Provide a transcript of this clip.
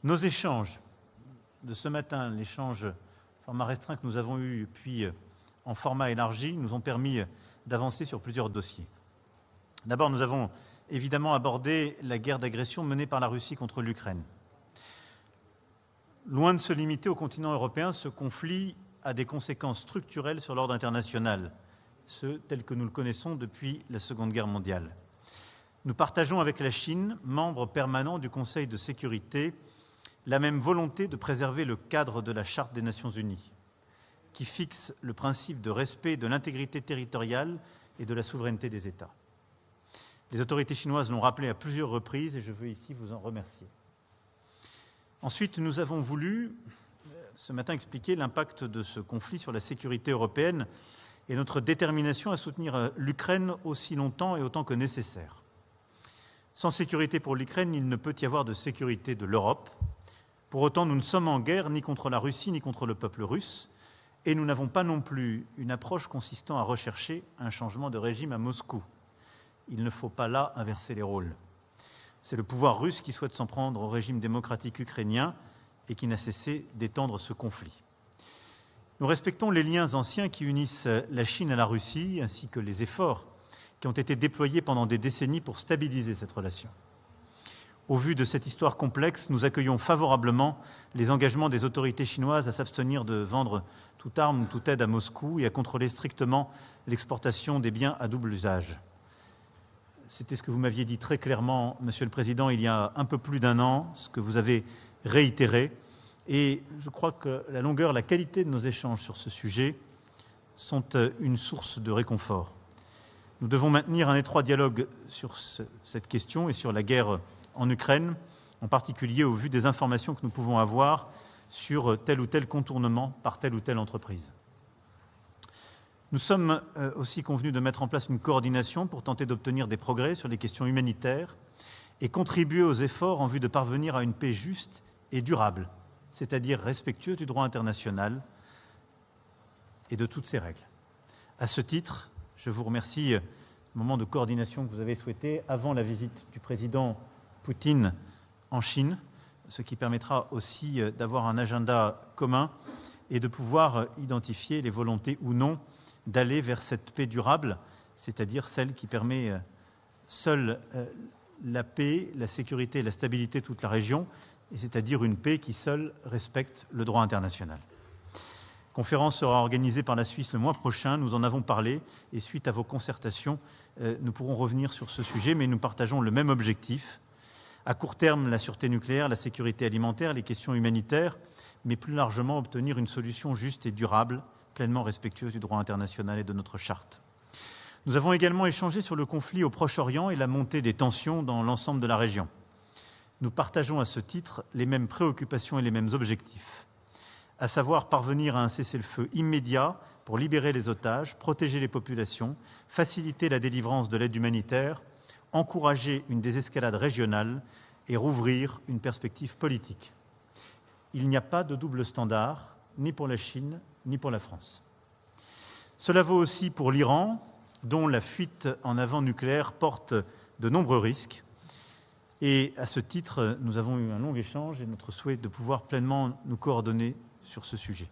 Nos échanges de ce matin, l'échange format restreint que nous avons eu, puis en format élargi, nous ont permis d'avancer sur plusieurs dossiers. D'abord, nous avons évidemment abordé la guerre d'agression menée par la Russie contre l'Ukraine. Loin de se limiter au continent européen, ce conflit a des conséquences structurelles sur l'ordre international, ce tel que nous le connaissons depuis la Seconde Guerre mondiale. Nous partageons avec la Chine, membre permanent du Conseil de sécurité, la même volonté de préserver le cadre de la Charte des Nations Unies, qui fixe le principe de respect de l'intégrité territoriale et de la souveraineté des États. Les autorités chinoises l'ont rappelé à plusieurs reprises et je veux ici vous en remercier. Ensuite, nous avons voulu, ce matin, expliquer l'impact de ce conflit sur la sécurité européenne et notre détermination à soutenir l'Ukraine aussi longtemps et autant que nécessaire. Sans sécurité pour l'Ukraine, il ne peut y avoir de sécurité de l'Europe. Pour autant, nous ne sommes en guerre ni contre la Russie ni contre le peuple russe, et nous n'avons pas non plus une approche consistant à rechercher un changement de régime à Moscou. Il ne faut pas là inverser les rôles. C'est le pouvoir russe qui souhaite s'en prendre au régime démocratique ukrainien et qui n'a cessé d'étendre ce conflit. Nous respectons les liens anciens qui unissent la Chine à la Russie, ainsi que les efforts qui ont été déployés pendant des décennies pour stabiliser cette relation. Au vu de cette histoire complexe, nous accueillons favorablement les engagements des autorités chinoises à s'abstenir de vendre toute arme ou toute aide à Moscou et à contrôler strictement l'exportation des biens à double usage. C'était ce que vous m'aviez dit très clairement, Monsieur le Président, il y a un peu plus d'un an, ce que vous avez réitéré. Et je crois que la longueur, la qualité de nos échanges sur ce sujet sont une source de réconfort. Nous devons maintenir un étroit dialogue sur cette question et sur la guerre en Ukraine, en particulier au vu des informations que nous pouvons avoir sur tel ou tel contournement par telle ou telle entreprise. Nous sommes aussi convenus de mettre en place une coordination pour tenter d'obtenir des progrès sur les questions humanitaires et contribuer aux efforts en vue de parvenir à une paix juste et durable, c'est-à-dire respectueuse du droit international et de toutes ses règles. À ce titre, je vous remercie du moment de coordination que vous avez souhaité avant la visite du président Poutine en Chine, ce qui permettra aussi d'avoir un agenda commun et de pouvoir identifier les volontés ou non d'aller vers cette paix durable, c'est-à-dire celle qui permet seule la paix, la sécurité et la stabilité de toute la région, et c'est-à-dire une paix qui seule respecte le droit international. La conférence sera organisée par la Suisse le mois prochain, nous en avons parlé, et suite à vos concertations, nous pourrons revenir sur ce sujet, mais nous partageons le même objectif. À court terme, la sûreté nucléaire, la sécurité alimentaire, les questions humanitaires, mais plus largement obtenir une solution juste et durable, pleinement respectueuse du droit international et de notre charte. Nous avons également échangé sur le conflit au Proche-Orient et la montée des tensions dans l'ensemble de la région. Nous partageons à ce titre les mêmes préoccupations et les mêmes objectifs, à savoir parvenir à un cessez-le-feu immédiat pour libérer les otages, protéger les populations, faciliter la délivrance de l'aide humanitaire, encourager une désescalade régionale et rouvrir une perspective politique. Il n'y a pas de double standard, ni pour la Chine, ni pour la France. Cela vaut aussi pour l'Iran, dont la fuite en avant nucléaire porte de nombreux risques. Et à ce titre, nous avons eu un long échange et notre souhait de pouvoir pleinement nous coordonner sur ce sujet.